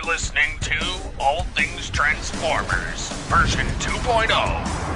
You're listening to All Things Transformers, version 2.0.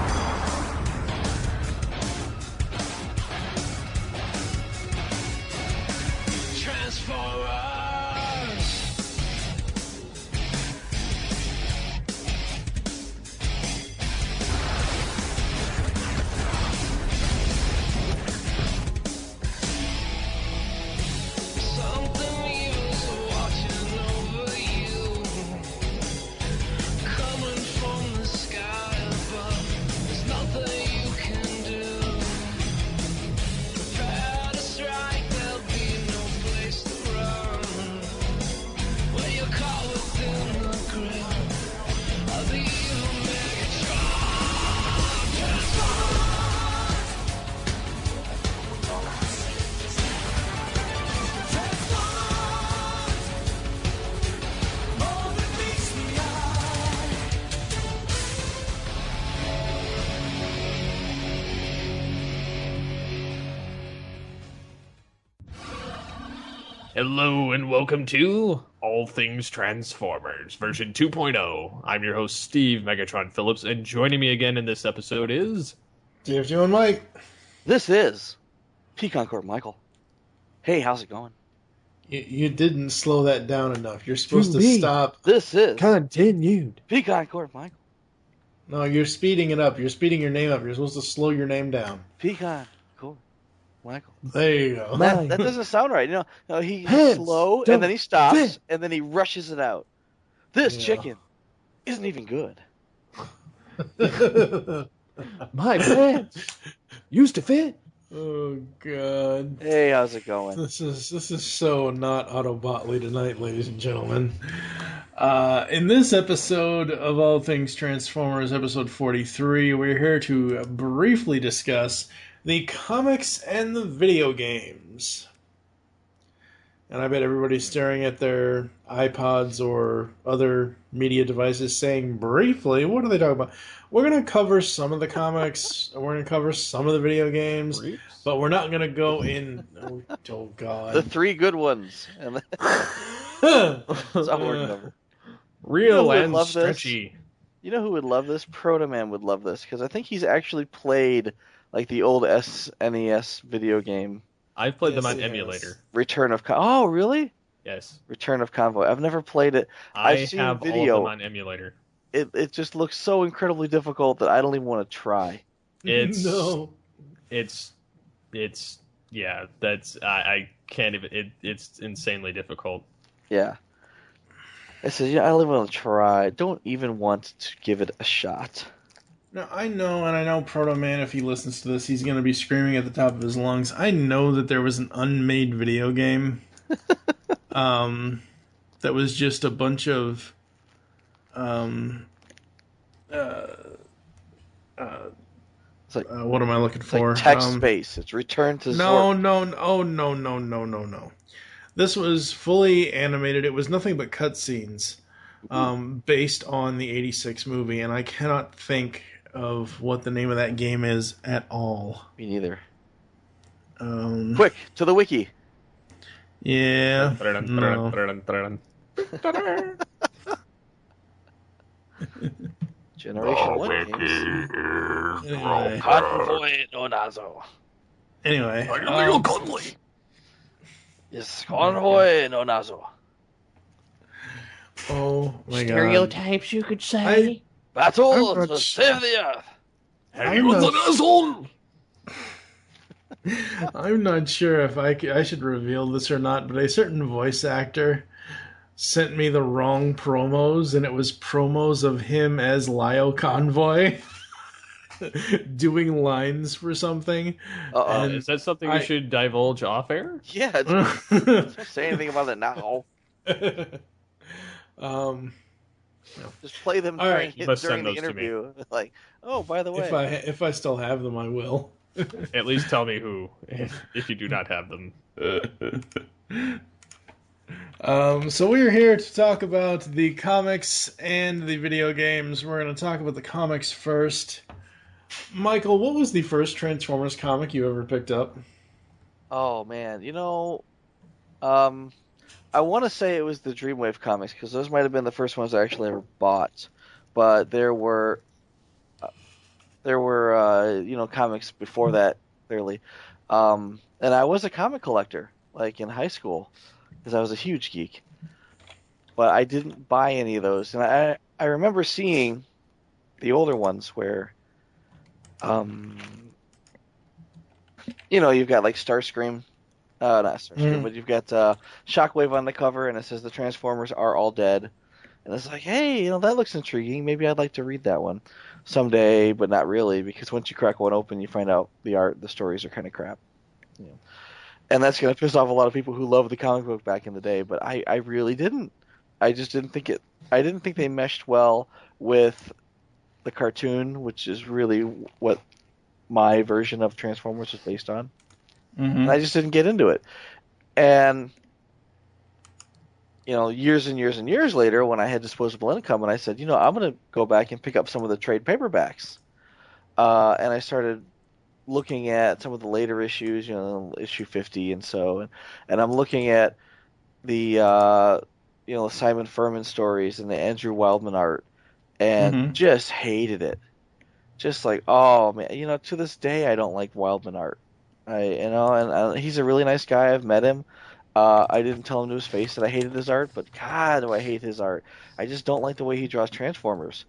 Hello and welcome to All Things Transformers, version 2.0. I'm your host, Steve Megatron Phillips, and joining me again in this episode is... DFG and Mike. This is Pecan Court Michael. Hey, how's it going? You didn't slow that down enough. You're supposed to stop. This is continued. Pecan Court Michael. No, you're speeding it up. You're speeding your name up. You're supposed to slow your name down. Pecan Court Michael. There you go. That doesn't sound right. You know, he's slow, and then he stops, and then he rushes it out. This chicken isn't even good. My pants used to fit. Oh God. Hey, how's it going? This is so not Autobotly tonight, ladies and gentlemen. In this episode of All Things Transformers, episode 43, we're here to briefly discuss the comics and the video games. And I bet everybody's staring at their iPods or other media devices saying briefly, what are they talking about? We're going to cover some of the comics, and we're going to cover some of the video games, but we're not going to go in... Oh, God. The three good ones. Real and stretchy. This? You know who would love this? Proto Man would love this, because I think he's actually played like the old SNES video game. I've played them on emulator. Return of Oh, really? Yes. Return of Convoy. I've never played it. I've seen have video. all of them on emulator. It just looks so incredibly difficult that I don't even want to try. It's I can't even. It's insanely difficult. Yeah. I said, I don't even want to try. Don't even want to give it a shot. Now, I know Proto Man, if he listens to this, he's going to be screaming at the top of his lungs. I know that there was an unmade video game that was just a bunch of it's like, what am I looking for? Like text space. It's Return to Zork. No. This was fully animated. It was nothing but cutscenes based on the 86 movie, and I cannot think of what the name of that game is at all. Me neither. Quick, to the wiki. Yeah. No. Generation 1 games. Anyway. Convoy no Nazo. Anyway. Yes, Convoy no Nazo. Oh my God. Stereotypes, you could say. Battle to save the Earth. I'm not sure if I should reveal this or not, but a certain voice actor sent me the wrong promos, and it was promos of him as Lio Convoy doing lines for something. And is that something we should divulge off air? Yeah, don't say anything about it now. Just play them during the interview. Like, oh, by the way, if I still have them, I will. At least tell me who, if you do not have them. So we're here to talk about the comics and the video games. We're going to talk about the comics first. Michael, what was the first Transformers comic you ever picked up? Oh man, I I want to say it was the Dreamwave comics because those might have been the first ones I actually ever bought. But there were comics before that, clearly. And I was a comic collector, like in high school, because I was a huge geek. But I didn't buy any of those, and I remember seeing the older ones where, you've got like Starscream, not Starscream, but you've got Shockwave on the cover, and it says the Transformers are all dead, and it's like, hey, that looks intriguing. Maybe I'd like to read that one someday, but not really, because once you crack one open, you find out the stories are kind of crap. And that's going to piss off a lot of people who loved the comic book back in the day, but I really didn't. I just didn't think I didn't think they meshed well with the cartoon, which is really what my version of Transformers was based on. Mm-hmm. And I just didn't get into it. And years and years and years later, when I had disposable income, and I said, I'm going to go back and pick up some of the trade paperbacks. And I started looking at some of the later issues, issue 50 and so, and I'm looking at the Simon Furman stories and the Andrew Wildman art, and just hated it. Just like, oh man, to this day I don't like Wildman art. And he's a really nice guy. I've met him. I didn't tell him to his face that I hated his art, but God, do I hate his art. I just don't like the way he draws Transformers.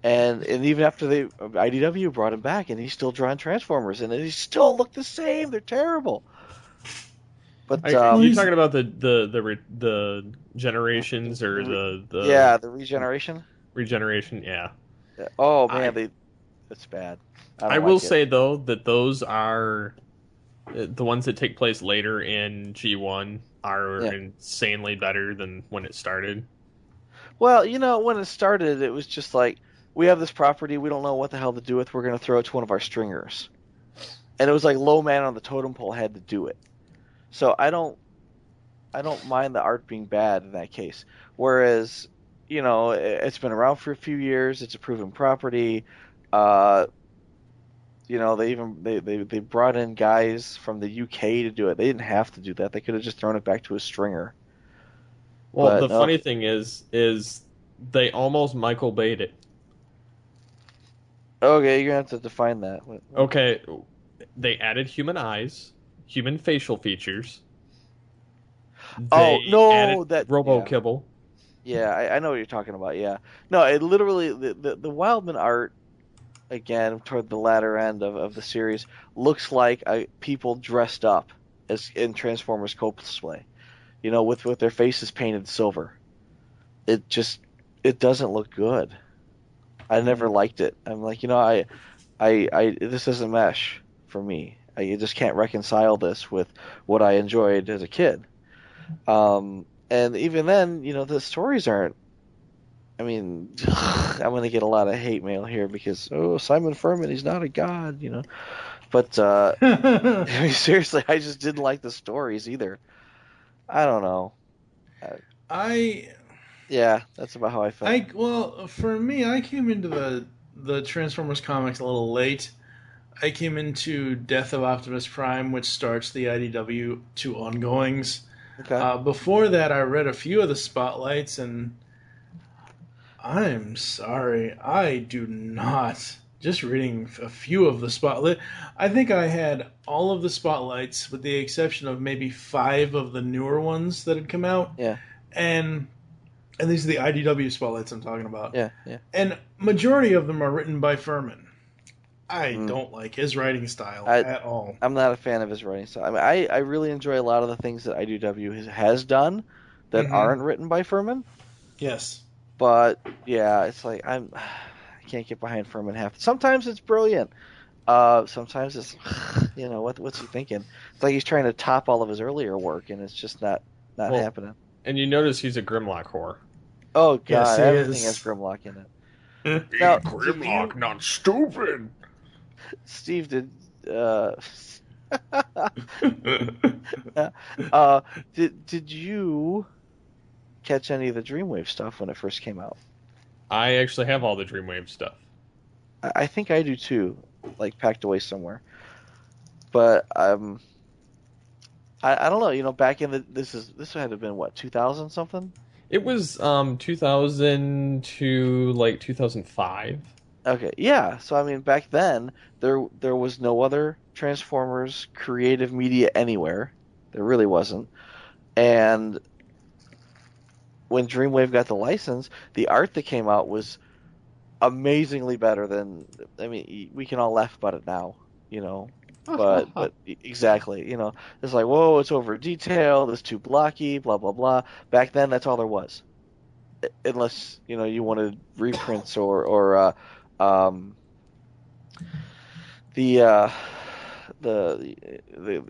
And even after IDW brought him back, and he's still drawing Transformers, and they still look the same. They're terrible. But are you talking about the generations or the regeneration? Regeneration, yeah. Oh man, that's bad. I will say though that those are the ones that take place later in G1 are insanely better than when it started. Well, when it started, it was just like, we have this property, we don't know what the hell to do with. We're going to throw it to one of our stringers, and it was like low man on the totem pole had to do it. So I don't mind the art being bad in that case. Whereas, it's been around for a few years. It's a proven property. They brought in guys from the UK to do it. They didn't have to do that. They could have just thrown it back to a stringer. Well, the funny thing is they almost Michael Bay'd it. Okay, you're gonna have to define that. Okay, they added human eyes, human facial features. Robo Kibble. Yeah, I know what you're talking about. Yeah, no, it literally the Wildman art, again toward the latter end of the series, looks like people dressed up as in Transformers cosplay, with their faces painted silver. It doesn't look good. I never liked it. I'm like, this doesn't mesh for me. I just can't reconcile this with what I enjoyed as a kid. And even then, the stories aren't. I mean, I'm going to get a lot of hate mail here because, Simon Furman, he's not a god, But, I mean, seriously, I just didn't like the stories either. I don't know. Yeah, that's about how I felt. Well, for me, I came into the Transformers comics a little late. I came into Death of Optimus Prime, which starts the IDW 2 ongoings. Okay. Before that, I read a few of the spotlights, and I'm sorry, I do not. Just reading a few of the spotlight, I think I had all of the spotlights, with the exception of maybe 5 of the newer ones that had come out. Yeah. And these are the IDW spotlights I'm talking about. Yeah. And majority of them are written by Furman. I don't like his writing style at all. I'm not a fan of his writing style. I mean, I really enjoy a lot of the things that IDW has done that aren't written by Furman. Yes. But yeah, it's like I can't get behind Furman half. Sometimes it's brilliant. Sometimes it's what's he thinking? It's like he's trying to top all of his earlier work, and it's just not happening. And you notice he's a Grimlock whore. Oh god, yes, everything has Grimlock in it. Now, Grimlock, not stupid. Steve, did you catch any of the Dreamwave stuff when it first came out? I actually have all the Dreamwave stuff. I think I do too, like packed away somewhere. But I don't know. Back in this had to have been what, 2000 something? It was 2000 to like 2005. Okay, yeah. So I mean, back then there was no other Transformers creative media anywhere. There really wasn't. And when Dreamwave got the license, the art that came out was amazingly better than. I mean, we can all laugh about it now, you know. But exactly, it's like, whoa, it's over detailed, it's too blocky, blah blah blah. Back then, that's all there was, unless you wanted reprints or um, the the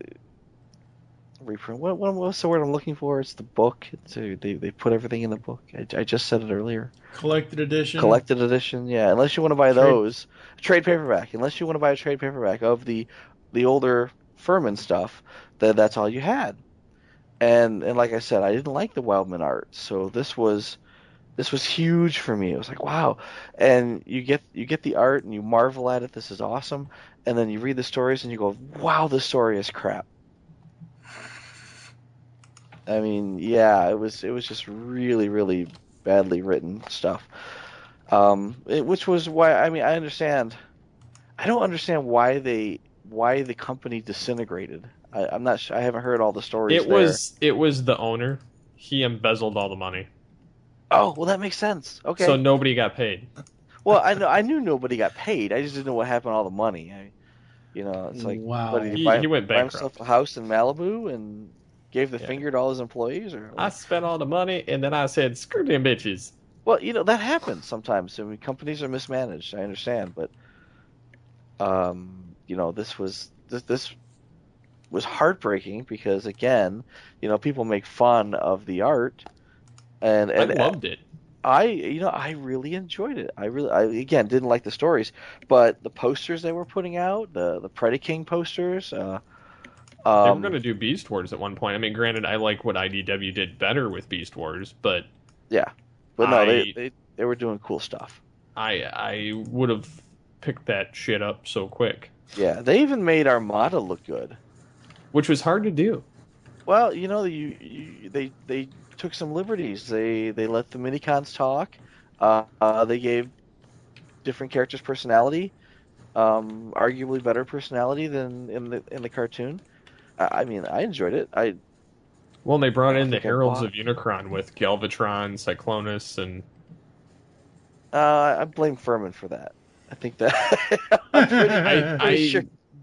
reprint. What's the word I'm looking for? It's the book. They put everything in the book. I just said it earlier. Collected edition. Collected edition, yeah. Unless you want to buy those, trade paperback. Unless you want to buy a trade paperback of the older Furman stuff, that's all you had. And like I said, I didn't like the Wildman art, so this was huge for me. It was like, wow. And you get the art and you marvel at it. This is awesome. And then you read the stories and you go, wow, this story is crap. I mean, yeah, it was just really, really badly written stuff. Which was why, I mean, I understand. I don't understand why the company disintegrated. I'm not sure. I haven't heard all the stories It was the owner. He embezzled all the money. Oh, well, that makes sense. Okay. So nobody got paid. Well, I knew nobody got paid. I just didn't know what happened to all the money. It's like, Wow. what, did He went buy bankrupt. himself a house in Malibu and gave the finger to all his employees, or I spent all the money, and then I said, "Screw them bitches." well, that happens sometimes. I mean, companies are mismanaged. I understand, but this was heartbreaking because again, people make fun of the art, and I loved it. I really enjoyed it. I again didn't like the stories, but the posters they were putting out, the Predaking posters, They were going to do Beast Wars at one point. I mean, granted, I like what IDW did better with Beast Wars, but yeah, but no, they were doing cool stuff. I would have picked that shit up so quick. Yeah, they even made Armada look good, which was hard to do. Well, they took some liberties. They let the minicons talk. They gave different characters personality, arguably better personality than in the cartoon. I mean, I enjoyed it. Well, they brought in the Heralds of Unicron with Galvatron, Cyclonus, and I blame Furman for that. I think that I'm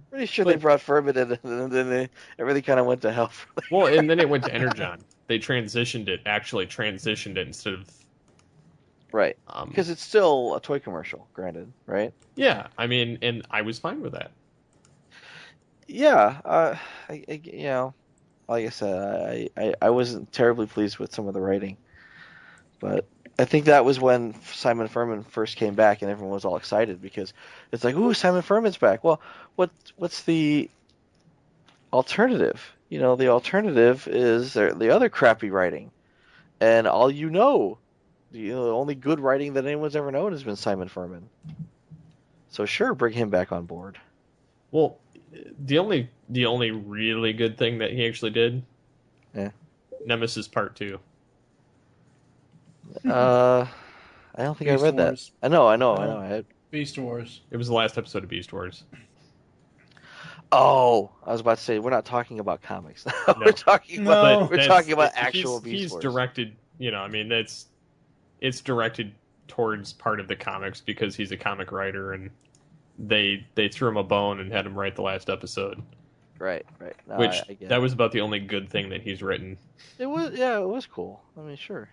pretty sure they brought Furman in, and then everything kind of went to hell. Well, and then it went to Energon. They transitioned it instead of right, because it's still a toy commercial, granted, right? Yeah, I mean, and I was fine with that. Yeah, like I said, I wasn't terribly pleased with some of the writing, but I think that was when Simon Furman first came back, and everyone was all excited because it's like, ooh, Simon Furman's back. Well, what's the alternative? The alternative is the other crappy writing, and the only good writing that anyone's ever known has been Simon Furman. So sure, bring him back on board. Well, the only really good thing that he actually did, Nemesis Part 2. I don't think Beast I read Wars. that. I know. Beast Wars. It was the last episode of Beast Wars. Oh, I was about to say we're not talking about comics. No. we're talking about actual Beast He's Wars. directed. I mean, it's directed towards part of the comics because he's a comic writer, and they threw him a bone and had him write the last episode. Right. No, Which I get that it. was about the only good thing that he's written. It was cool. I mean, sure.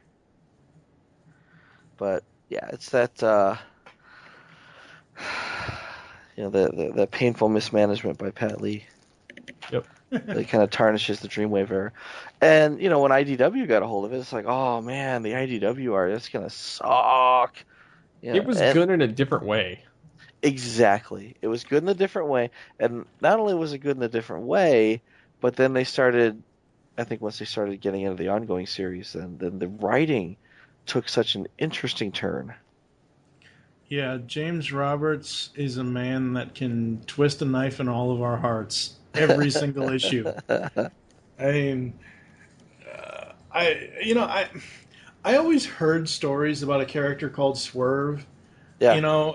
But yeah, it's that the painful mismanagement by Pat Lee. Yep. It kind of tarnishes the Dreamwave era. And when IDW got a hold of it, it's like, oh man, the IDW art, that's gonna suck. It was good in a different way. Exactly. It was good in a different way. And not only was it good in a different way, but then they started, I think once they started getting into the ongoing series, then the writing took such an interesting turn. Yeah, James Roberts is a man that can twist a knife in all of our hearts. Every single issue. I mean, I always heard stories about a character called Swerve, Yeah,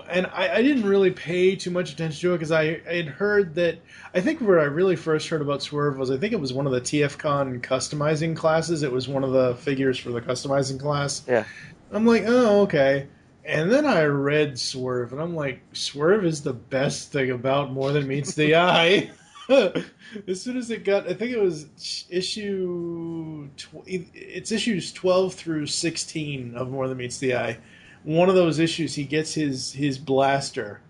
and I didn't really pay too much attention to it because I had heard that. I think where I really first heard about Swerve was I think it was one of the TFCon customizing classes. It was one of the figures for the customizing class. yeah. I'm like, oh, okay. And then I read Swerve, and I'm like, Swerve is the best thing about More Than Meets the Eye. As soon as it got, I think it was it's issues 12 through 16 of More Than Meets the Eye. One of those issues, he gets his blaster,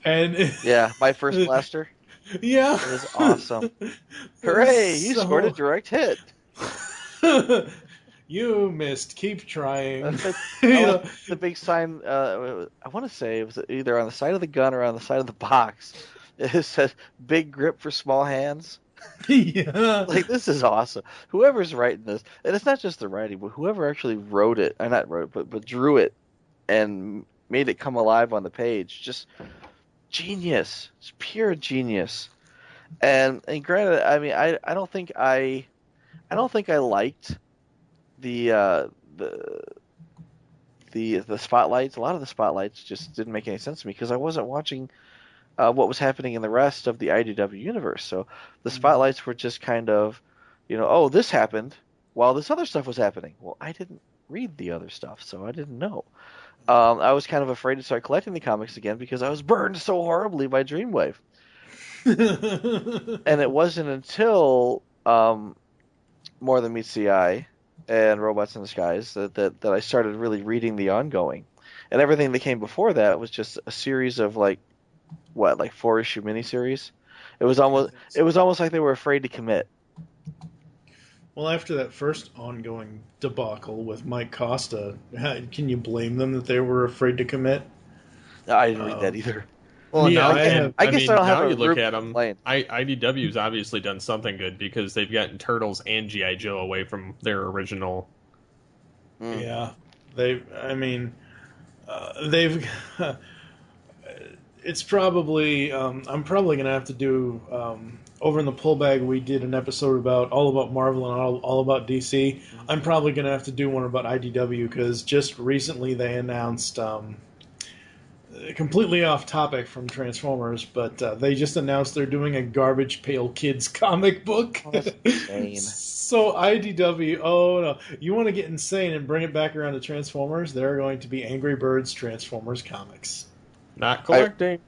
and Yeah, my first blaster. yeah, It was awesome. It Hooray! was You scored a direct hit. You missed. Keep trying. That's like You know, the big sign. I want to say it was either on the side of the gun or on the side of the box. It said "Big grip for small hands." yeah. Like, this is awesome. Whoever's writing this, and it's not just the writing, but whoever actually wrote it, or not wrote it, but drew it and made it come alive on the page, just genius. It's pure genius. And granted, I mean, I don't think I liked the the spotlights. A lot of the spotlights just didn't make any sense to me because I wasn't watching what was happening in the rest of the IDW universe. So the spotlights were just kind of, oh, this happened while this other stuff was happening. Well, I didn't read the other stuff, so I didn't know. I was kind of afraid to start collecting the comics again because I was burned so horribly by Dreamwave. And it wasn't until More Than Meets the Eye and Robots in Disguise that I started really reading the ongoing. And everything that came before that was just a series of like 4-issue miniseries. It was almost like they were afraid to commit. Well, after that first ongoing debacle with Mike Costa, can you blame them that they were afraid to commit? I didn't read that either. Well, Yeah, now, I guess I don't have now a you look group at them. complaint. IDW's obviously done something good because they've gotten Turtles and GI Joe away from their original. Yeah, they've. I mean, they've. It's probably. I'm probably gonna have to do. Over in the pull bag, we did an episode all about Marvel and all about DC. I'm probably gonna have to do one about IDW because just recently they announced. Completely off topic from Transformers, but they just announced they're doing a Garbage Pail Kids comic book. Oh, that's insane. So IDW, oh no, you want to get insane and bring it back around to Transformers? There are going to be Angry Birds Transformers comics. Not collecting.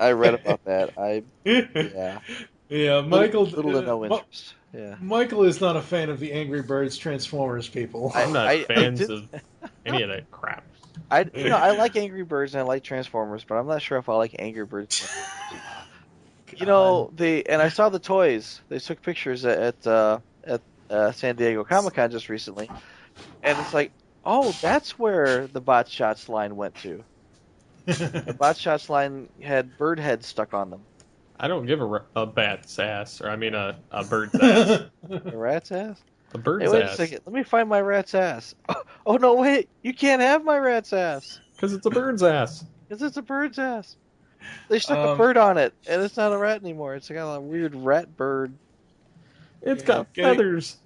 I read about that. Yeah. Yeah, Michael. Little to no interest. Yeah. Michael is not a fan of the Angry Birds Transformers people. I'm not fans of any of that crap. I like Angry Birds and I like Transformers, but I'm not sure if I like Angry Birds. And I saw the toys. They took pictures at San Diego Comic-Con just recently, and it's like, oh, that's where the Bot Shots line went to. The Bot Shots line had bird heads stuck on them. I don't give a bat's ass, or I mean a bird's ass. A rat's ass? A bird's Hey, wait ass. a second. Let me find my rat's ass. Oh, no, wait. You can't have my rat's ass. Because it's a bird's ass. Because it's a bird's ass. They stuck a bird on it, and it's not a rat anymore. It's got a weird rat bird. It's got feathers.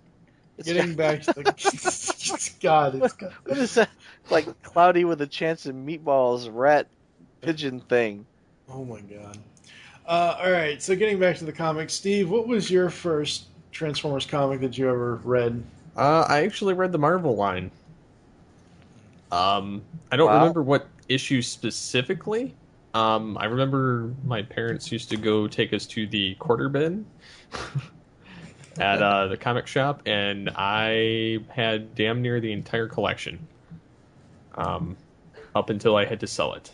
Getting back to the God, it's got What is that? It's like Cloudy with a Chance of Meatballs rat pigeon thing. Oh my God. All right, so getting back to the comics, Steve, what was your first Transformers comic that you ever read? I actually read the Marvel line. I don't remember what issue specifically. I remember my parents used to go take us to the quarter bin at the comic shop, and I had damn near the entire collection. Up until I had to sell it.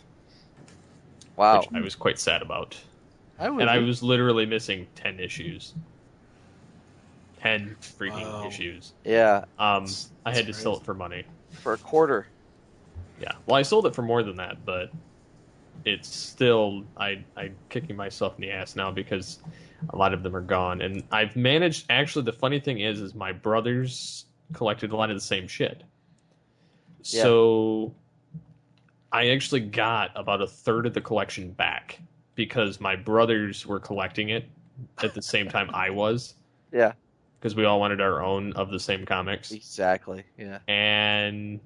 Wow. Which I was quite sad about. I was literally missing 10 issues. 10 freaking issues. Yeah. I had to sell it for money. For a quarter. Yeah. Well, I sold it for more than that, but it's still I'm kicking myself in the ass now because a lot of them are gone. And I've managed. Actually, the funny thing is my brothers collected a lot of the same shit. Yeah. So I actually got about a third of the collection back because my brothers were collecting it at the same time I was. Yeah. because we all wanted our own of the same comics. Exactly. Yeah. And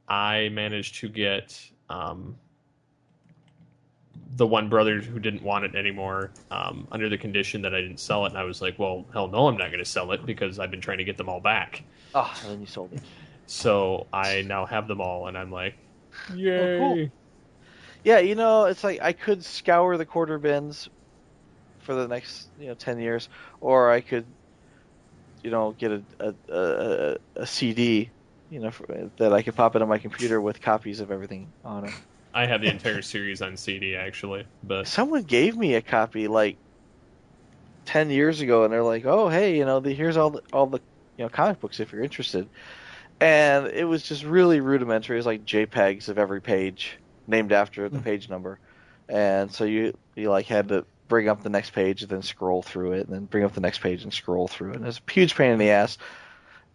I managed to get the one brother who didn't want it anymore under the condition that I didn't sell it. And I was like, well, hell no, I'm not going to sell it because I've been trying to get them all back. Oh, and then you sold it. So I now have them all, and I'm like, yay. Oh, cool. Yeah, it's like I could scour the quarter bins for the next 10 years, or I could get a CD that I could pop into my computer with copies of everything on it. I have the entire series on CD actually, but someone gave me a copy like 10 years ago, and they're like, "Oh, hey, here's all the comic books if you're interested." And it was just really rudimentary. It was like JPEGs of every page named after the page number, and so you like had to bring up the next page and then scroll through it, and then bring up the next page and scroll through it. And it was a huge pain in the ass.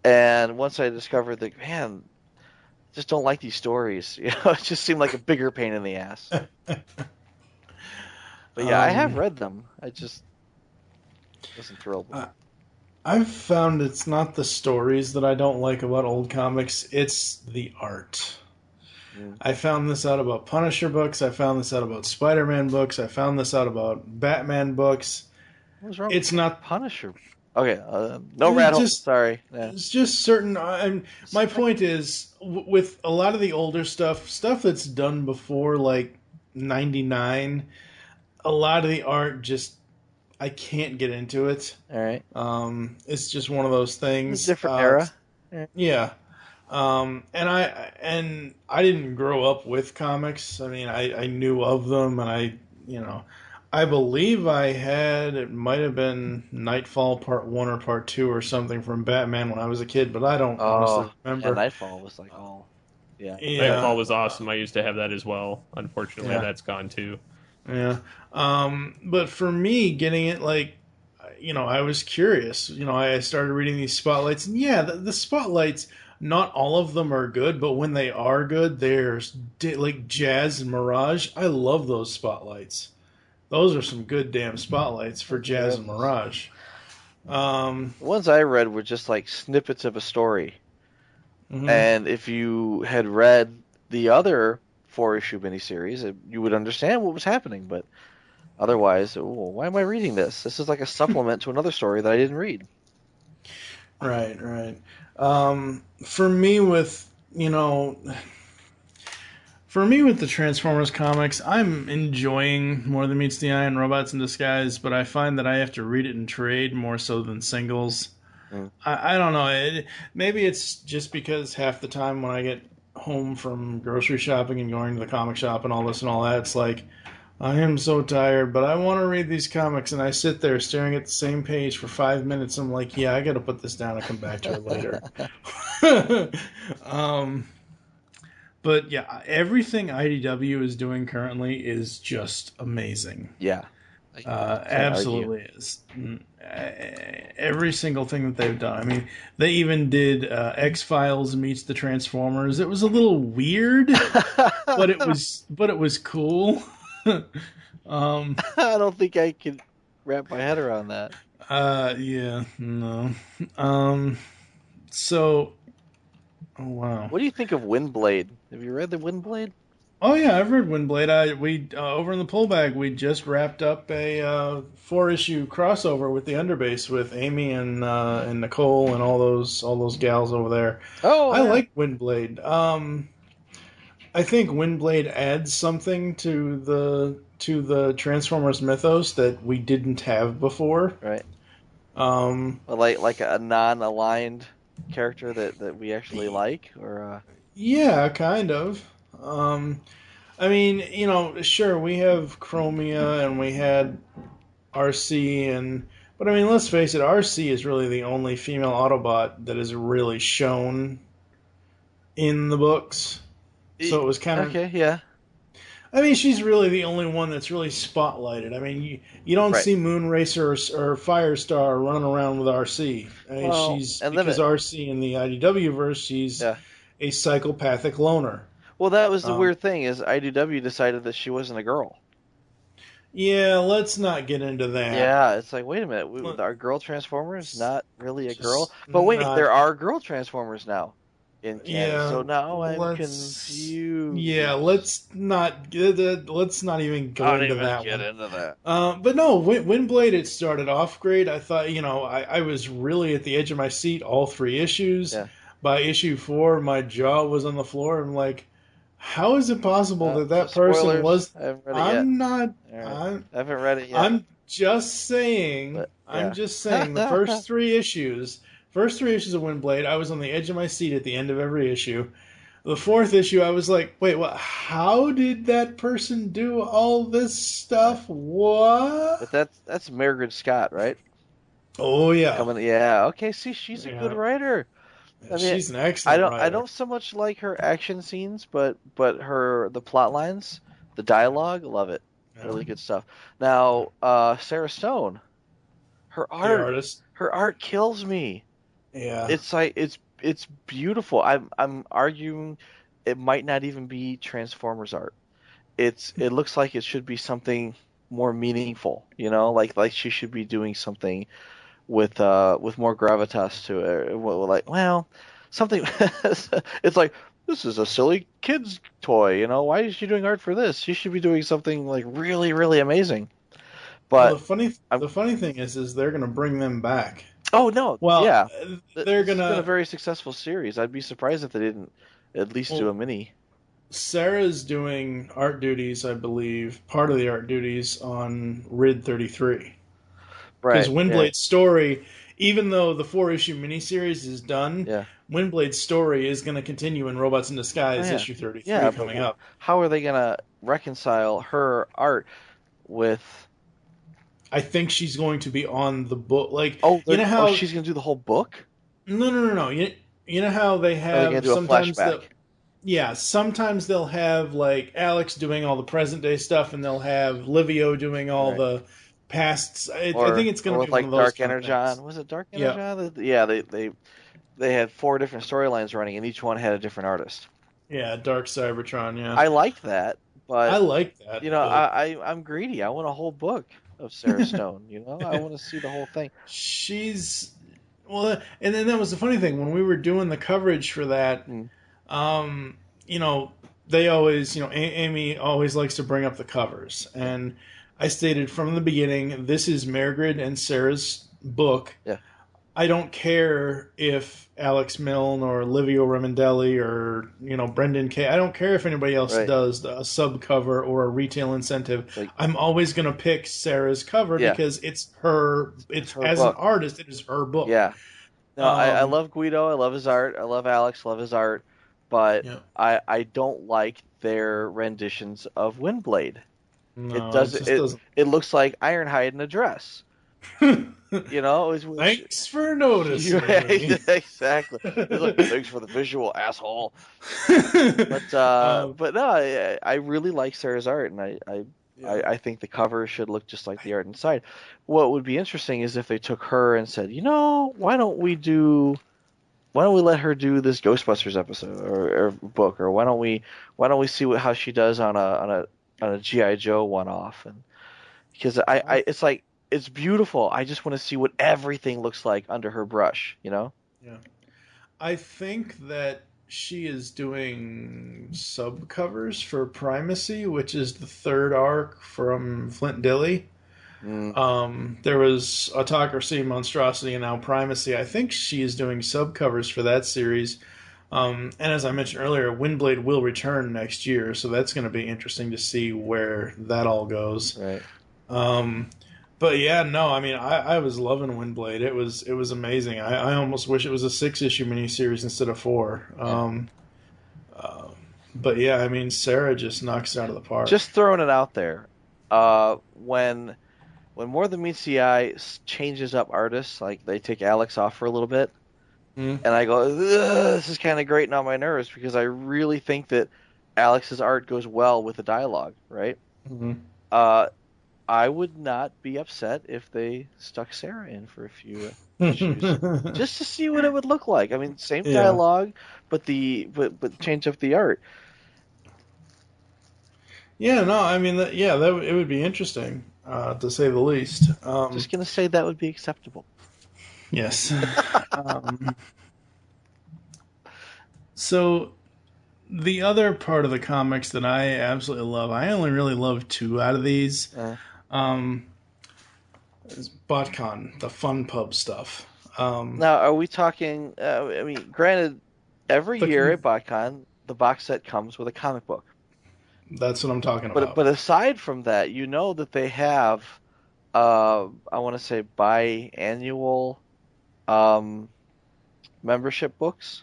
And once I discovered that, man, I just don't like these stories. It just seemed like a bigger pain in the ass. But yeah, I have read them. I just wasn't thrilled with it. I've found it's not the stories that I don't like about old comics, it's the art. I found this out about Punisher books, I found this out about Spider-Man books, I found this out about Batman books. What's wrong it's with not Punisher? Okay, no rat hole, sorry. Yeah. It's just certain... my point is, with a lot of the older stuff that's done before, like, 99, a lot of the art just... I can't get into it. All right. It's just one of those things. It's a different era. Yeah. And I didn't grow up with comics. I mean, I knew of them, and I believe it might have been Nightfall Part 1 or Part 2 or something from Batman when I was a kid, but I don't honestly remember. Yeah, Nightfall was like yeah. Nightfall was awesome. I used to have that as well. Unfortunately, that's gone too. Yeah. But for me, getting it, like, I was curious. I started reading these spotlights, and the spotlights, not all of them are good, but when they are good, there's like Jazz and Mirage. I love those spotlights. Those are some good damn spotlights for Jazz and Mirage. The ones I read were just like snippets of a story. Mm-hmm. And if you had read the other 4-issue miniseries, you would understand what was happening. But otherwise, why am I reading this? This is like a supplement to another story that I didn't read. Right. For me with the Transformers comics, I'm enjoying More Than Meets the Eye and Robots in Disguise, but I find that I have to read it in trade more so than singles. I don't know. Maybe it's just because half the time when I get home from grocery shopping and going to the comic shop and all this and all that, it's like, I am so tired, but I want to read these comics, and I sit there staring at the same page for 5 minutes. I'm like, yeah, I got to put this down and come back to it later. But yeah, everything IDW is doing currently is just amazing. Yeah. Absolutely is. Every single thing that they've done. I mean, they even did X-Files meets the Transformers. It was a little weird, but it was cool. I don't think I can wrap my head around that. Yeah, no. So, oh wow. What do you think of Windblade? Have you read the Windblade? Oh yeah, I've read Windblade. We over in the pull bag, we just wrapped up a 4-issue crossover with the Underbase with Amy and Nicole and all those gals over there. Oh, I like Windblade. I think Windblade adds something to the Transformers mythos that we didn't have before. Right. Like a non-aligned character that we actually like, or yeah, kind of. I mean, sure, we have Chromia and we had RC, but I mean, let's face it, RC is really the only female Autobot that is really shown in the books. So it was kind of... Okay, yeah. I mean, she's really the only one that's really spotlighted. I mean, you don't see Moonracer or Firestar running around with RC. I mean, because RC in the IDW verse, she's a psychopathic loner. Well, that was the weird thing, is IDW decided that she wasn't a girl. Yeah, let's not get into that. Yeah, it's like, wait a minute, Let- our girl Transformer is not really a girl. Just But wait, not. there are girl Transformers now in canon. Yeah, So now I'm let's. Yeah, confused. let's not even go Don't into even that get one. into that. But no, Windblade, it started off great. I thought, I was really at the edge of my seat all three issues. Yeah. By issue 4, my jaw was on the floor. I'm like, how is it possible that that person Spoilers. was? I haven't read it yet. I'm not. All right. I'm. I haven't read it yet. I'm just saying. But I'm yeah. just saying. The first three issues of Windblade, I was on the edge of my seat at the end of every issue. The fourth issue, I was like, wait, what? How did that person do all this stuff? What? But that's Margaret Scott, right? Oh yeah, Coming. Yeah. Okay. See, she's a good yeah. writer. I mean, She's an excellent I writer. don't so much like her action scenes, but the plot lines, the dialogue, love it. Yeah. Really good stuff. Now, Sarah Stone, her The art, artist. her art kills me. Yeah. It's like it's beautiful. I'm arguing it might not even be Transformers art. It looks like it should be something more meaningful, like she should be doing something with more gravitas to it. Like, well, something. It's like, this is a silly kid's toy. Why is she doing art for this? She should be doing something like really, really amazing. Well, But the funny thing is they're gonna bring them back. oh no, Well, yeah, they're this has been a gonna. very successful series. I'd be surprised if they didn't at least do a Well, mini. Sarah's doing art duties, I believe, part of the art duties on Rid 33. Because Right? Yeah, Windblade's story, even though the 4 issue miniseries is done, yeah. Windblade's story is going to continue in Robots in Oh Disguise yeah, issue 33 yeah. coming up. How are they gonna reconcile her art with? I think she's going to be on the book. Like, Oh, you know how. she's gonna do the whole book. No. You know how they Or are they gonna have do a sometimes flashback? yeah, sometimes they'll have like Alex doing all the present day stuff, and they'll have Livio doing all Right. the past. I or think it's going or to with be one of like those Dark kind of things. Energon. Was it Dark Yeah, Energon? Yeah, they had 4 different storylines running, and each one had a different artist. yeah, Dark Cybertron. Yeah, I liked that, I but like that, but I'm greedy. I want a whole book of Sarah Stone. I want to see the whole thing. she's well, and then that was the funny thing when we were doing the coverage for that. Mm. Um, they always, Amy always likes to bring up the covers, and I stated from the beginning, this is Margaret and Sarah's book. Yeah. I don't care if Alex Milne or Livio Remendelli or Brendan Kay. I don't care if anybody else Right. does a sub cover or a retail incentive. Like, I'm always going to pick Sarah's cover Yeah. because it's her. It's her as book. an artist, it is her book. Yeah. No, I Um, love Guido. I love his art. I love Alex. Love his art. But Yeah. I don't like their renditions of Windblade. No, It does just it. doesn't. It looks like Ironhide in a dress. Thanks for noticing. Yeah, me. exactly. It's like, thanks for the visual, asshole. But no, I really like Sarah's art, and I think the cover should look just like the art inside. What would be interesting is if they took her and said, why don't we let her do this Ghostbusters episode or book, or why don't we see how she does on a GI Joe one-off, and because it's like, it's beautiful. I just want to see what everything looks like under her brush, Yeah. I think that she is doing sub covers for Primacy, which is the third arc from Flint Dille. There was Autocracy, Monstrosity, and now Primacy. I think she is doing sub covers for that series. And as I mentioned earlier, Windblade will return next year, so that's going to be interesting to see where that all goes. Right. But yeah, no, I mean, I was loving Windblade. It was amazing. I almost wish it was a 6 issue miniseries instead of 4. But yeah, I mean, Sarah just knocks it out of the park. Just throwing it out there. When More Than Meets the Eye changes up artists, like they take Alex off for a little bit, and I go, this is kind of grating on my nerves because I really think that Alex's art goes well with the dialogue, right? Mm-hmm. I would not be upset if they stuck Sarah in for a few issues, just to see what it would look like. I mean, same dialogue, but change up the art. Yeah, no, I mean, it would be interesting, to say the least. Just gonna say that would be acceptable. Yes. um, so the other part of the comics that I absolutely love, I only really love 2 out of these. Um, is BotCon, the fun pub stuff. Now, are we talking? I mean, granted, every year at BotCon, the box set comes with a comic book. That's what I'm talking about. But aside from that, you know that they have, I want to say biannual membership books.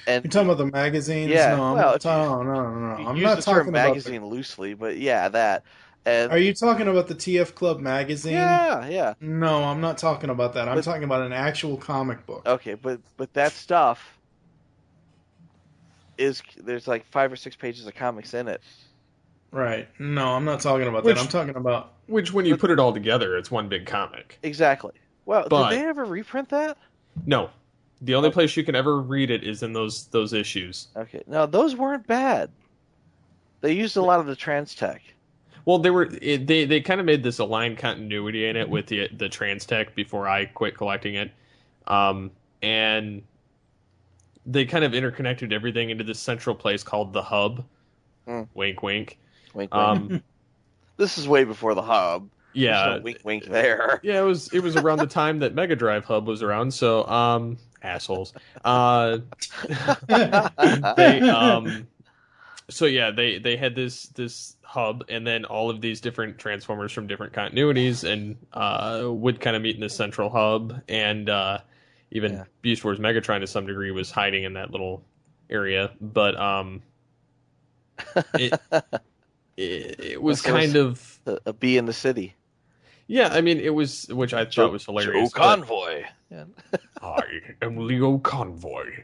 And you're talking about the magazines? yeah, No, I'm well, not if you, talking. No. you I'm use not the term talking about. magazine loosely, but yeah, that. And Are you talking about the TF Club magazine? yeah. No, I'm not talking about that. I'm But talking about an actual comic book. okay, but that stuff there's like 5 or 6 pages of comics in it. Right. No, I'm not talking about that. I'm talking about. Which, when you put it all together, it's one big comic. Exactly. Well, But- did they ever reprint that? No. The only place you can ever read it is in those issues. Okay. No, those weren't bad. They used a lot of the trans tech. Well, they kind of made this aligned continuity in it with the trans tech before I quit collecting it, and they kind of interconnected everything into this central place called the Hub. Wink, wink. Wink, wink. This is way before the Hub. Yeah, There's no wink, wink there. Yeah, it was around the time that Mega Drive Hub was around. So, assholes. They had this hub, and then all of these different Transformers from different continuities, and would kind of meet in this central hub, and even Beast Wars Megatron to some degree was hiding in that little area, but it was kind of a bee in the city. Yeah, I mean, it was, which I thought was hilarious. Joe Convoy. I am Leo Convoy.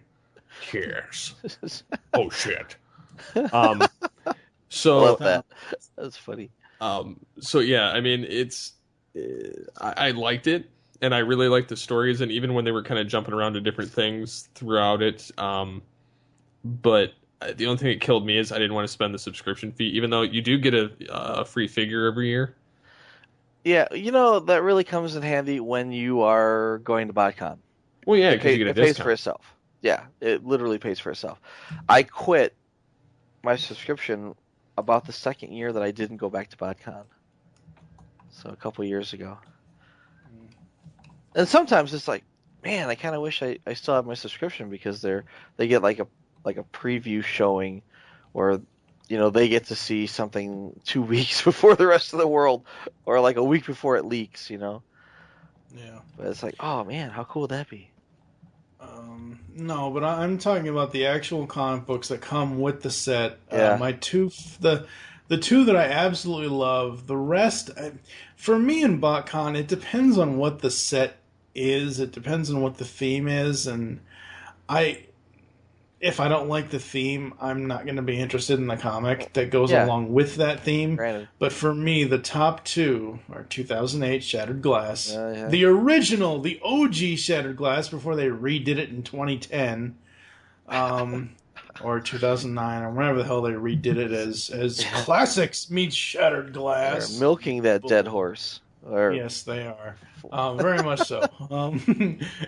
Yes. Oh shit. So I love that. That's funny. So yeah, I mean, I liked it, and I really liked the stories, and even when they were kind of jumping around to different things throughout it, but the only thing that killed me is I didn't want to spend the subscription fee, even though you do get a free figure every year. Yeah, that really comes in handy when you are going to BotCon. Well, yeah, because you get a discount. It pays for itself. Yeah, it literally pays for itself. I quit my subscription about the second year that I didn't go back to BotCon. So a couple years ago. And sometimes it's like, man, I kind of wish I still have my subscription, because they get like a preview showing where they get to see something 2 weeks before the rest of the world, or like a week before it leaks, Yeah. But it's like, oh man, how cool would that be? No, but I'm talking about the actual comic books that come with the set. Yeah. The 2 that I absolutely love. The rest, for me in BotCon, it depends on what the set is. It depends on what the theme is, and if I don't like the theme, I'm not going to be interested in the comic that goes along with that theme. Granted. But for me, the top 2 are 2008 Shattered Glass. The original, the OG Shattered Glass before they redid it in 2010. Or 2009, or whenever the hell they redid it as Classics meets Shattered Glass. They're milking that dead horse. Yes, they are. Very much so.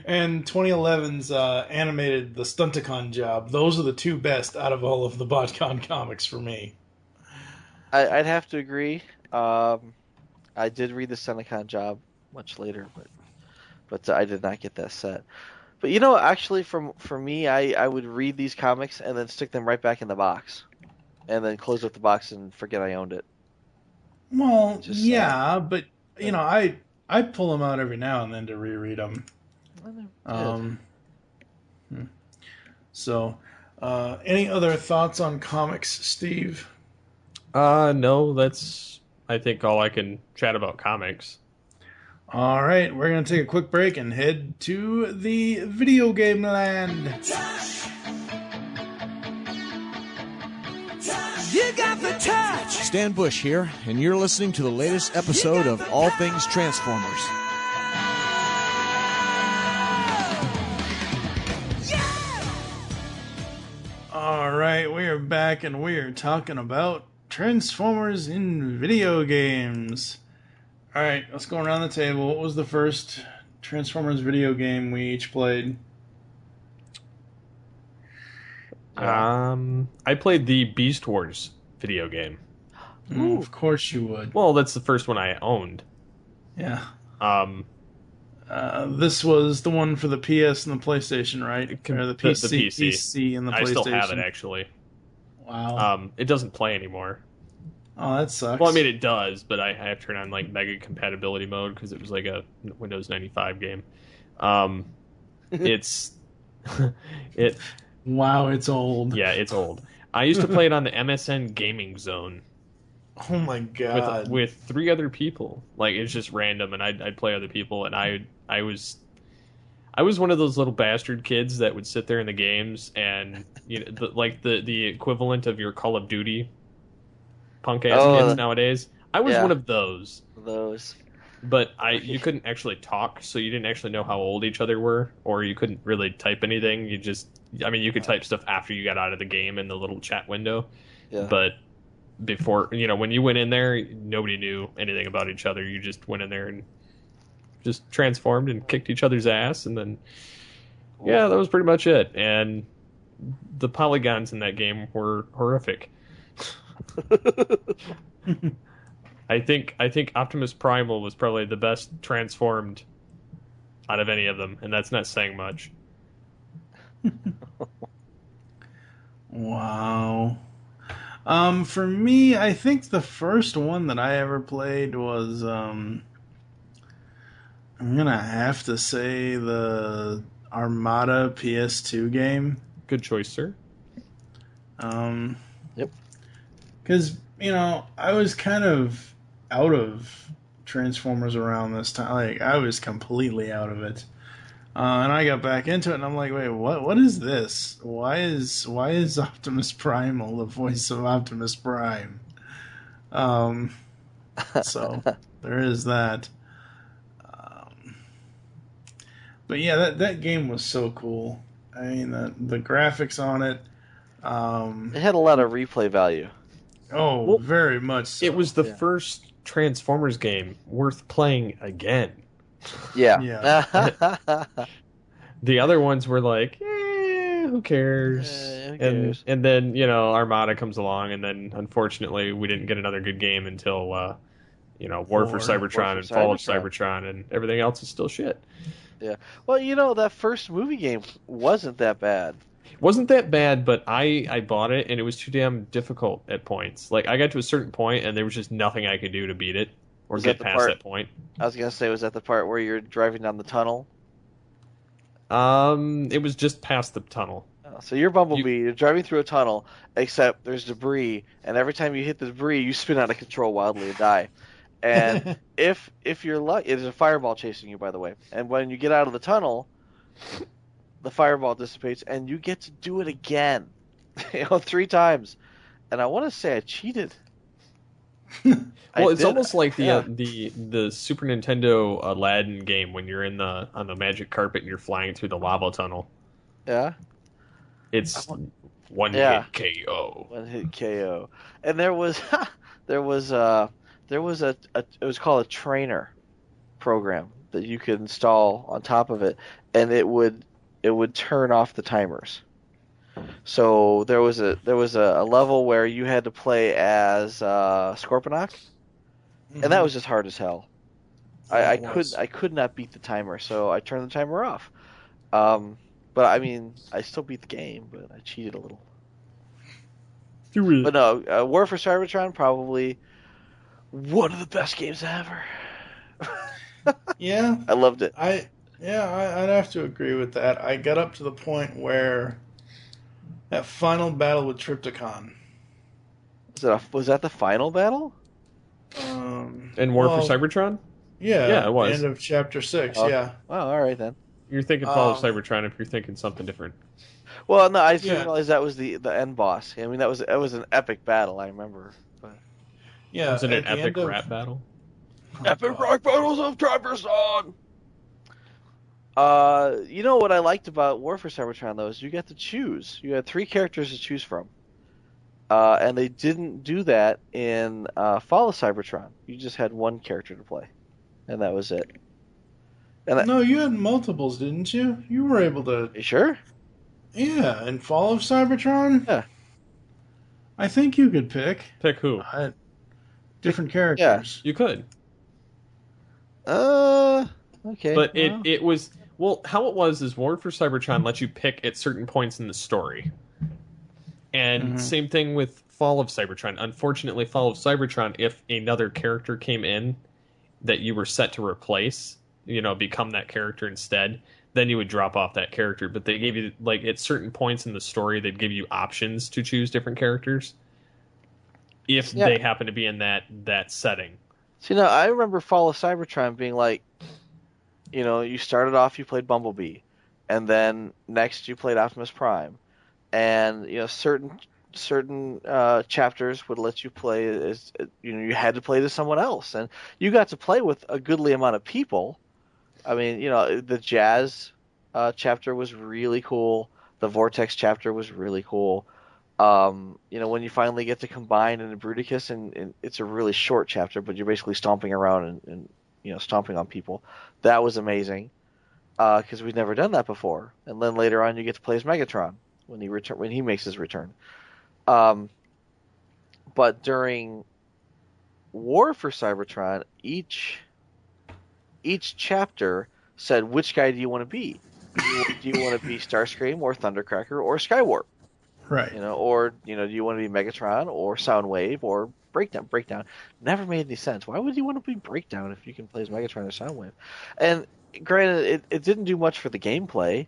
And 2011's animated The Stunticon Job. Those are the 2 best out of all of the BotCon comics for me. I'd have to agree. I did read The Stunticon Job much later, but I did not get that set. But actually, for me, I would read these comics and then stick them right back in the box, and then close up the box and forget I owned it. Well, but I pull them out every now and then to reread them. So, any other thoughts on comics, Steve? No, that's, I think, all I can chat about comics. All right, we're going to take a quick break and head to the video game land. You got the touch! Stan Bush here, and you're listening to the latest episode of All Things Transformers. All right, we are back, and we are talking about Transformers in video games. Alright, let's go around the table. What was the first Transformers video game we each played? I played the Beast Wars video game. Of course you would. Well, that's the first one I owned. Yeah. Um, This was the one for the PS and the PlayStation, right? Or the PC, the PC. PC and the PlayStation. I still have it, actually. Wow. It doesn't play anymore. Oh, that sucks. Well, I mean, it does, but I have to turn on like mega compatibility mode because it was like a Windows 95 game. It's it. Wow, it's old. Yeah, it's old. I used to play it on the MSN Gaming Zone. Oh my god. With 3 other people. Like, it's just random, and I'd play other people, and I was one of those little bastard kids that would sit there in the games and the equivalent of your Call of Duty punk ass kids nowadays. I was one of those. But you couldn't actually talk, so you didn't actually know how old each other were, or you couldn't really type anything. You could type stuff after you got out of the game in the little chat window. Yeah. But before, when you went in there, nobody knew anything about each other. You just went in there and just transformed and kicked each other's ass, and then, yeah, that was pretty much it. And the polygons in that game were horrific. I think Optimus Primal was probably the best transformed out of any of them, and that's not saying much. Wow. For me, I think the first one that I ever played was I'm gonna have to say the Armada PS2 game. Good choice, sir. Yep. Because, I was kind of out of Transformers around this time. Like, I was completely out of it. And I got back into it, and I'm like, wait, what is this? Why is Optimus Primal the voice of Optimus Prime? So, there is that. But yeah, that game was so cool. I mean, the graphics on it. It had a lot of replay value. Oh, well, very much so. It was the first Transformers game worth playing again. Yeah. The other ones were like, who cares? Who cares? And then, Armada comes along, and then, unfortunately, we didn't get another good game until, War for Cybertron and Fall of Cybertron, and everything else is still shit. Yeah. Well, that first movie game wasn't that bad. Wasn't that bad, but I bought it, and it was too damn difficult at points. Like, I got to a certain point, and there was just nothing I could do to beat it, or get past that point. I was going to say, was that the part where you're driving down the tunnel? It was just past the tunnel. Oh, so you're Bumblebee, you're driving through a tunnel, except there's debris, and every time you hit the debris, you spin out of control wildly and die. And if you're lucky, it is a fireball chasing you, by the way. And when you get out of the tunnel, the fireball dissipates, and you get to do it again, 3 times. And I want to say I cheated. Well, it's almost like the Super Nintendo Aladdin game when you're on the magic carpet and you're flying through the lava tunnel. Yeah. It's one hit KO. One hit KO. And there was it was called a trainer program that you could install on top of it, and it would turn off the timers. So there was a level where you had to play as Scorponok, and that was just hard as hell. I could not beat the timer, so I turned the timer off. But I mean, I still beat the game, but I cheated a little. But no, War for Cybertron, probably one of the best games ever. Yeah, I loved it. I'd have to agree with that. I got up to the point where that final battle with Trypticon. Was that the final battle? In War for Cybertron? Yeah, it was. End of Chapter 6, Oh. yeah. Well, all right then. You're thinking Fall of Cybertron if you're thinking something different. Well, no, I didn't realize that was the end boss. I mean, that was an epic battle, I remember. But... Yeah, was it an epic rap battle? Epic rock battles of Cybertron! You know what I liked about War for Cybertron, though, is you got to choose. You had 3 characters to choose from. And they didn't do that in Fall of Cybertron. You just had one character to play, and that was it. And No, you had multiples, didn't you? You were able to. you sure? Yeah, in Fall of Cybertron, Yeah. I think you could pick Pick who? different characters. You could. Okay. But well. it was how it was is War for Cybertron lets you pick at certain points in the story. And same thing with Fall of Cybertron. Unfortunately, Fall of Cybertron, if another character came in that you were set to replace, become that character instead, then you would drop off that character. But they gave you, like, at certain points in the story, they'd give you options to choose different characters if they happen to be in that setting. See, now I remember Fall of Cybertron being like, you started off, you played Bumblebee, and then next you played Optimus Prime, and certain chapters would let you play as you had to play as someone else, and you got to play with a goodly amount of people. I mean, the Jazz chapter was really cool. The Vortex chapter was really cool. When you finally get to combine in a Bruticus, and it's a really short chapter, but you're basically stomping around and stomping on people. That was amazing because we'd never done that before. And then later on, you get to play as Megatron when he makes his return. But during War for Cybertron, each chapter said, which guy do you want to be? Do you want to be Starscream or Thundercracker or Skywarp? Right. Or do you want to be Megatron or Soundwave or Breakdown? Breakdown never made any sense. Why would you want to be Breakdown if you can play as Megatron or Soundwave? And granted, it didn't do much for the gameplay.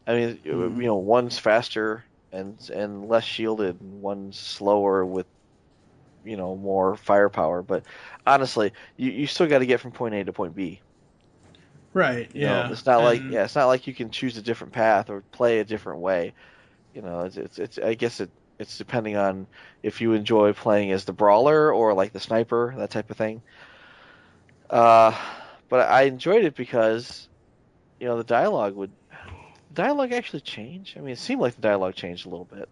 I mean, one's faster and less shielded, and one's slower with more firepower. But honestly, you still got to get from point A to point B. Right. Yeah. It's not like you can choose a different path or play a different way. It's I guess it's depending on if you enjoy playing as the brawler or like the sniper, that type of thing. But I enjoyed it because the dialogue actually change. I mean, it seemed like the dialogue changed a little bit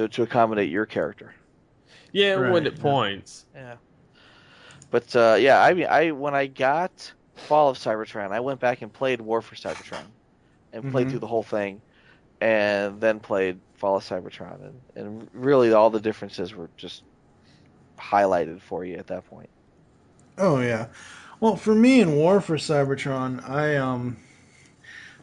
to accommodate your character. Yeah, it would at points. Yeah. But I mean, when I got Fall of Cybertron, I went back and played War for Cybertron and played through the whole thing. And then played Fall of Cybertron, and really all the differences were just highlighted for you at that point. Oh yeah. Well, for me in War for Cybertron,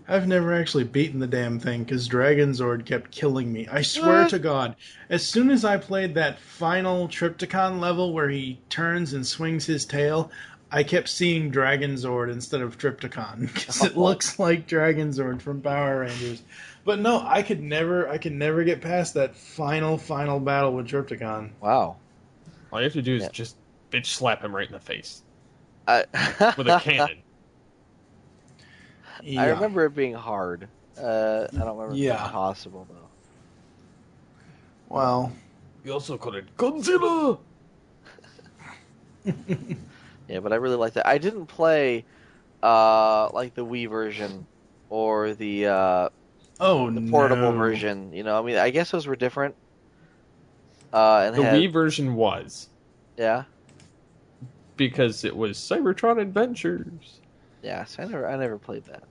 I've never actually beaten the damn thing because Dragon Zord kept killing me. I swear to God, as soon as I played that final Trypticon level where he turns and swings his tail, I kept seeing Dragon Zord instead of Trypticon because it looks like Dragon Zord from Power Rangers. But no, I could never get past that final battle with Trypticon. Wow. All you have to do is just bitch slap him right in the face with a cannon. Yeah. I remember it being hard. I don't remember it being possible though. Well, You also call it Godzilla. Yeah, but I really like that. I didn't play like the Wii version or the portable version. I mean, I guess those were different. And the Wii version was. Yeah. Because it was Cybertron Adventures. Yes, I never played that.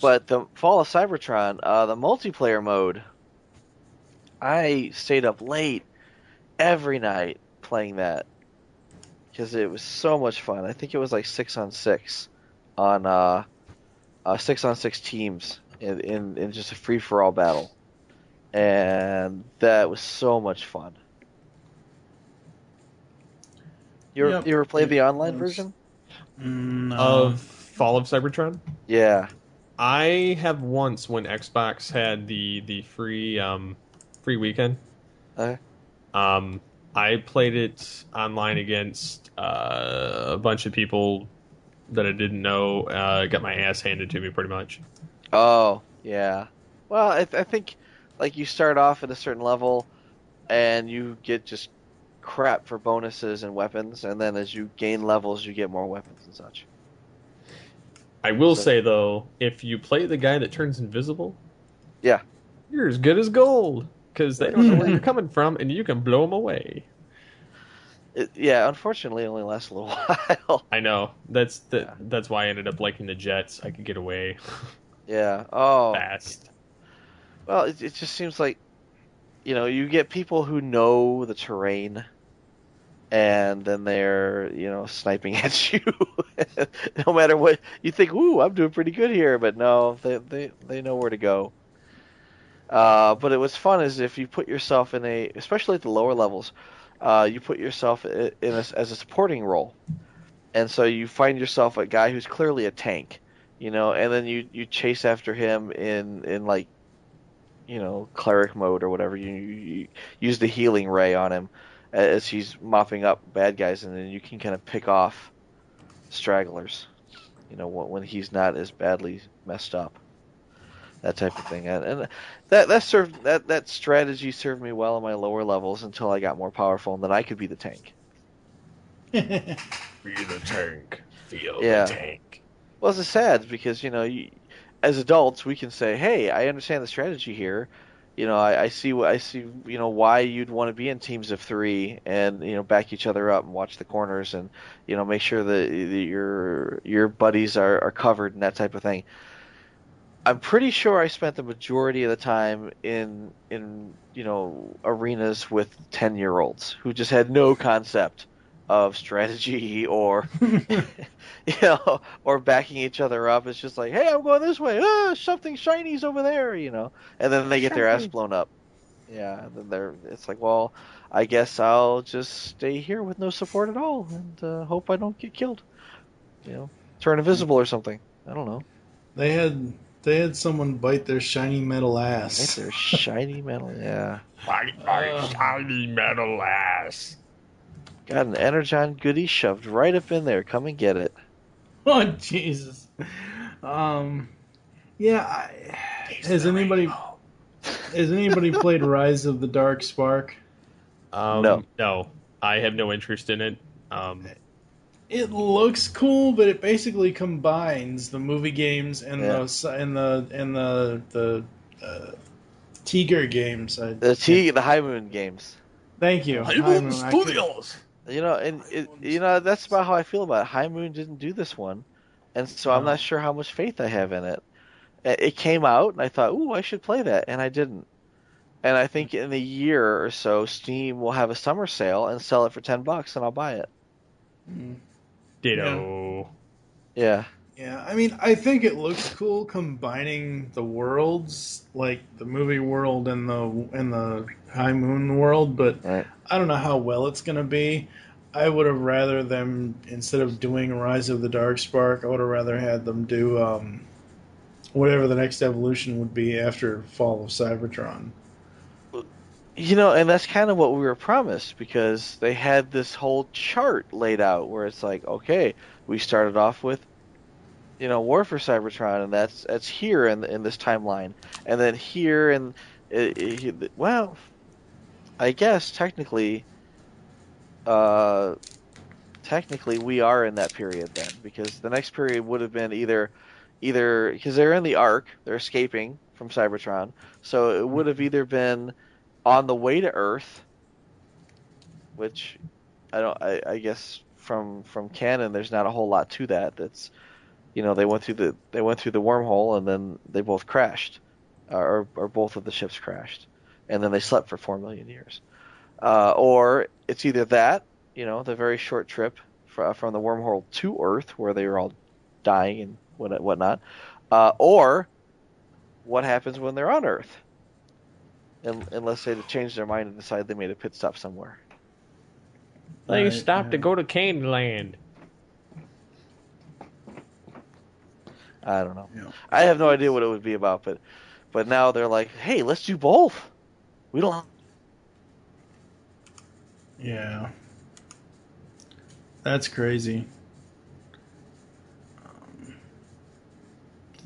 But the Fall of Cybertron, the multiplayer mode, I stayed up late every night playing that because it was so much fun. I think it was like 6-on-6 on 6-on-6 teams in just a free for all battle, and that was so much fun. You ever played the online version? No. Of Fall of Cybertron? Yeah. I have once when Xbox had the free weekend. Okay. I played it online against a bunch of people that I didn't know. Got my ass handed to me pretty much. Oh, yeah. Well, I think like you start off at a certain level and you get just crap for bonuses and weapons, and then as you gain levels you get more weapons and such. I will say though, if you play the guy that turns invisible, yeah, you're as good as gold. because they don't know where you're coming from, and you can blow them away. Yeah, unfortunately, it only lasts a little while. I know. That's why I ended up liking the jets. I could get away Yeah. Oh. fast. Well, it just seems like, you get people who know the terrain, and then they're, sniping at you. No matter what you think. Ooh, I'm doing pretty good here, but no, they know where to go. But it was fun is if you put yourself especially at the lower levels, you put yourself as a supporting role, and so you find yourself a guy who's clearly a tank, and then you chase after him in like, cleric mode or whatever. You use the healing ray on him as he's mopping up bad guys, and then you can kind of pick off stragglers, when he's not as badly messed up. That type of thing, and that strategy served me well in my lower levels until I got more powerful, and then I could be the tank. Be the tank. Feel Yeah. the tank. Well, it's sad because as adults we can say, "Hey, I understand the strategy here. I see why you'd want to be in teams of 3 and back each other up and watch the corners and make sure that your buddies are covered and that type of thing." I'm pretty sure I spent the majority of the time in arenas with 10-year-olds who just had no concept of strategy or or backing each other up. It's just like, hey, I'm going this way. Something shiny's over there, and then they get their ass blown up. Yeah, and then it's like, well, I guess I'll just stay here with no support at all and hope I don't get killed. Turn invisible or something. I don't know. They had someone bite their shiny metal ass. Bite their shiny metal, yeah. Bite my shiny metal ass. Got an Energon goodie shoved right up in there. Come and get it. Oh Jesus. Yeah. Has anybody played Rise of the Dark Spark? No. No, I have no interest in it. It looks cool, but it basically combines the movie games and the Tiger games. The High Moon games. Thank you. High Moon Studios. That's about how I feel about it. High Moon didn't do this one, and so I'm not sure how much faith I have in it. It came out, and I thought, ooh, I should play that, and I didn't. And I think in a year or so, Steam will have a summer sale and sell it for $10, and I'll buy it. Ditto. Yeah. Yeah, I mean, I think it looks cool combining the worlds, like the movie world and the High Moon world, but Right. I don't know how well it's going to be. I would have rather them, instead of doing Rise of the Dark Spark, I would have rather had them do whatever the next evolution would be after Fall of Cybertron. And that's kind of what we were promised, because they had this whole chart laid out where it's like, okay, we started off with, War for Cybertron, and that's here in this timeline, and then here, and well, I guess technically we are in that period then, because the next period would have been either because they're in the Ark, they're escaping from Cybertron, so it would have either been on the way to Earth, which I guess from canon there's not a whole lot to that. That's they went through the wormhole and then they both crashed, or both of the ships crashed, and then they slept for 4 million years. Or it's either that, the very short trip from the wormhole to Earth where they were all dying and whatnot, or what happens when they're on Earth. Unless they changed their mind and decided they made a pit stop somewhere. They stopped to go to Caneland. I don't know. Yeah. I have no idea what it would be about, but now they're like, hey, let's do both. We don't. Yeah. That's crazy.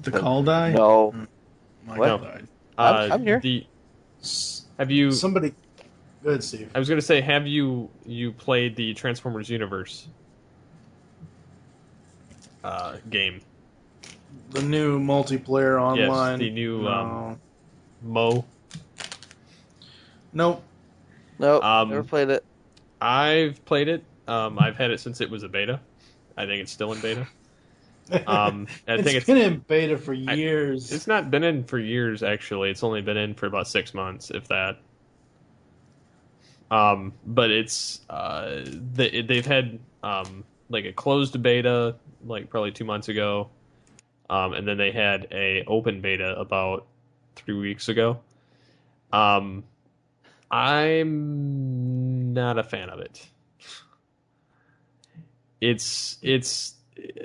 Did the call die? No. My What? call died. I'm here. Have you? Somebody. Go ahead, Steve. I was going to say, have you played the Transformers Universe game? The new multiplayer online. Yes, the new No. Mo. Nope. Nope, Um, never played it. I've played it. I've had it since it was a beta. I think it's still in beta. I think It's been in beta for years. it's not been in for years, actually. It's only been in for about 6 months, if that. But it's they've had like a closed beta like probably 2 months ago, and then they had a open beta about 3 weeks ago. Um, I'm not a fan of it. It's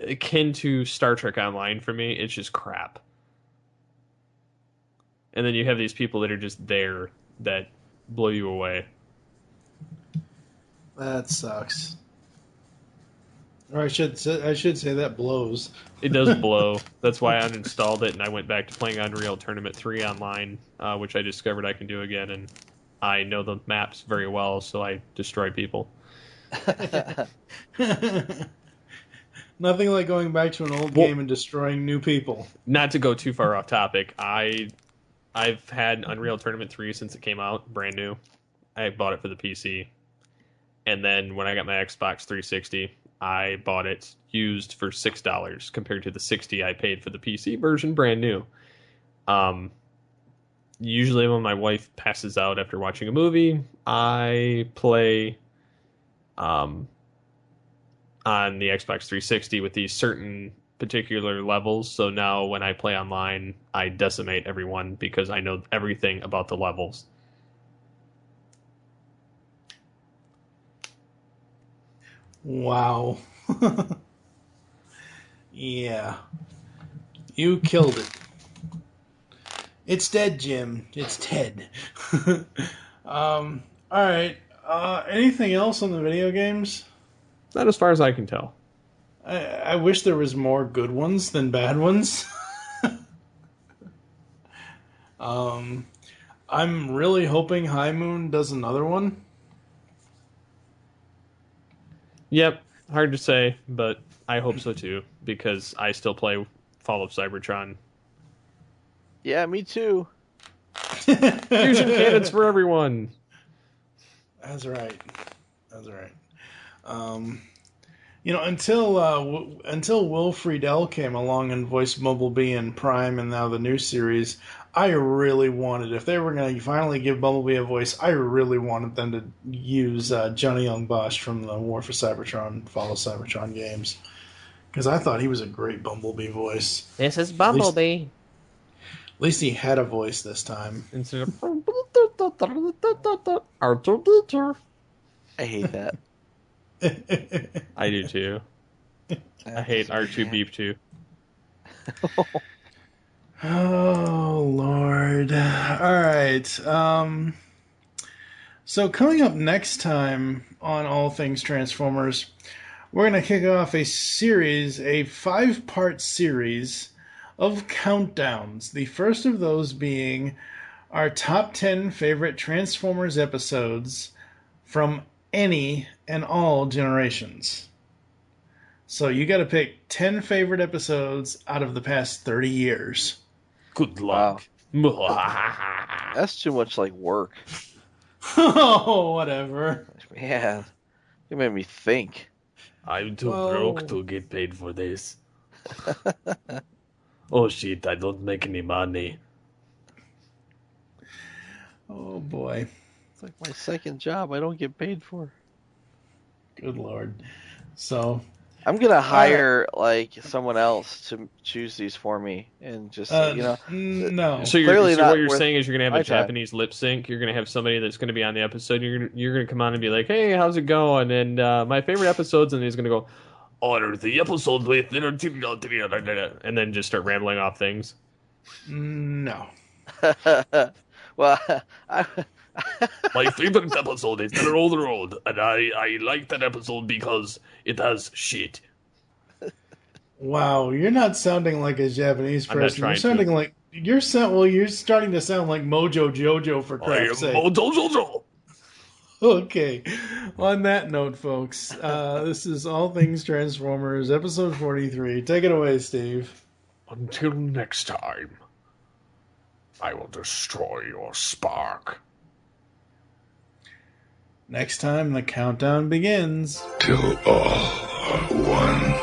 akin to Star Trek Online for me. It's just crap. And then you have these people that are just there that blow you away. That sucks. Or I should say that blows. It does blow. That's why I uninstalled it and I went back to playing Unreal Tournament 3 online, which I discovered I can do again. And I know the maps very well, so I destroy people. Nothing like going back to an old game and destroying new people. Not to go too far off topic, I've had Unreal Tournament 3 since it came out, brand new. I bought it for the PC. And then when I got my Xbox 360, I bought it used for $6 compared to the $60 I paid for the PC version, brand new. Usually when my wife passes out after watching a movie, I play on the Xbox 360 with these certain particular levels. So now when I play online, I decimate everyone because I know everything about the levels. Wow. Yeah. You killed it. It's dead, Jim. It's Ted. Alright. Anything else on the video games? Not as far as I can tell. I wish there was more good ones than bad ones. I'm really hoping High Moon does another one. Yep, hard to say, but I hope so too, because I still play Fall of Cybertron. Yeah, me too. Fusion cannons for everyone! That's right. That's right. Until Will Friedle came along and voiced Bumblebee in Prime and now the new series, I really wanted, if they were going to finally give Bumblebee a voice, I really wanted them to use Johnny Young Bosch from the War for Cybertron, Fall of Cybertron games. Because I thought he was a great Bumblebee voice. This is Bumblebee. At least he had a voice this time. Instead of I hate that. I do too. I hate R2 Beep too. Oh, Lord. All right. So coming up next time on All Things Transformers, we're going to kick off a series, a 5-part series of countdowns. The first of those being our top 10 favorite Transformers episodes from any and all generations. So you got to pick 10 favorite episodes out of the past 30 years. Good luck. Wow. That's too much like work. Oh, whatever. Man, you made me think. I'm too broke to get paid for this. Oh shit, I don't make any money. Oh, boy. It's like my second job I don't get paid for. Good Lord. So I'm gonna hire like someone else to choose these for me and just no. So Clearly what not you're worth saying is you're gonna have my a time. Japanese lip sync. You're gonna have somebody that's gonna be on the episode. You're gonna come on and be like, "Hey, how's it going?" And my favorite episodes, and he's gonna go, "Order the episode with," and then just start rambling off things. No. Well, My favorite episode is Middle of the Road, and I like that episode because it has shit. Wow, you're not sounding like a Japanese I'm not person. You're trying sounding to. like you're starting to sound like Mojo Jojo for I am crap's sake. Mojo Jojo. Okay. On that note, folks, this is All Things Transformers, episode 43. Take it away, Steve. Until next time, I will destroy your spark. Next time, the countdown begins. Till all are one.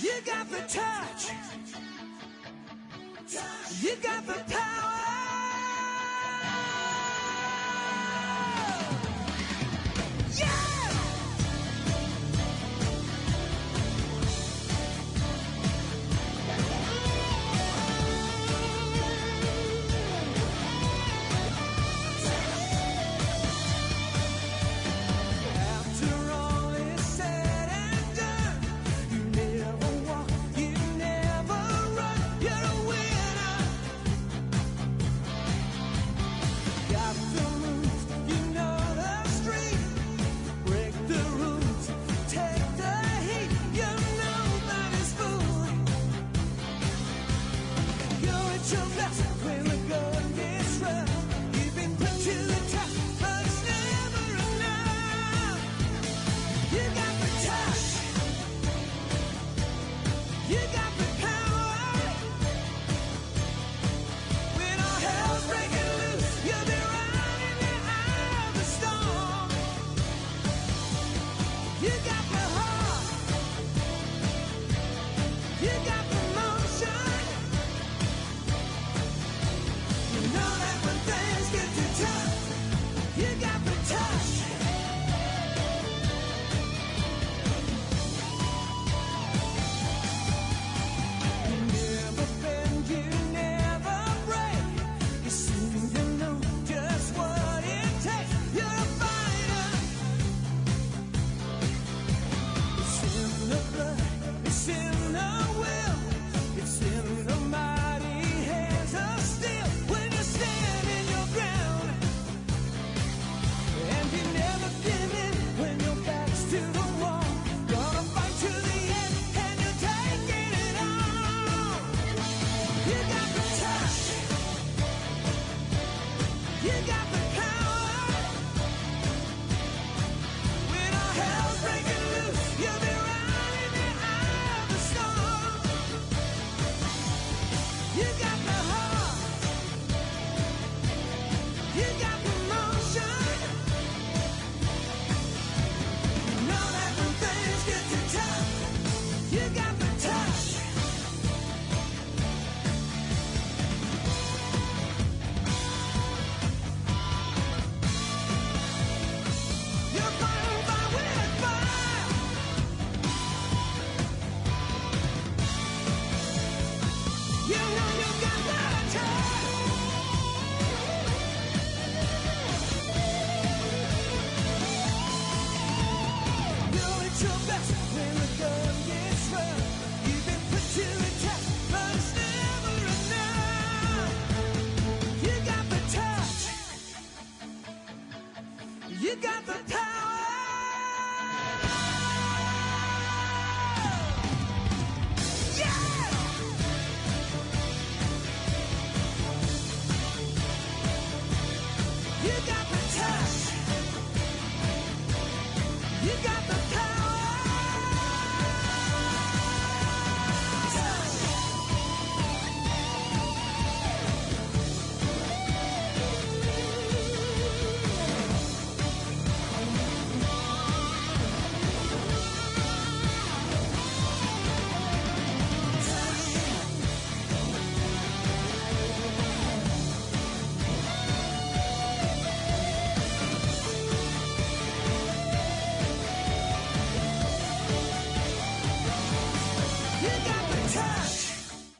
You got the touch. You got the power. After all is said and done, you never walk, you never run, you're a winner. Got the moves, you know the street. Break the rules, take the heat, you're nobody's fool. You're at your best when the going gets rough. You've been put to the test, but it's never enough. You got the touch. You got the power. When all hell's breaking loose, you'll be riding the eye of the storm. You got the heart. You got the motion. You know that when things get too tough, you got the touch. You never bend, you never break. You seem to know just what it takes. You're a fighter. It's in the blood, it's in the will, it's in the mighty hands of steel. When you stand in your ground, and you never give in when your back's to the wall. Gonna fight to the end, and you're taking it all. You got the touch. You got the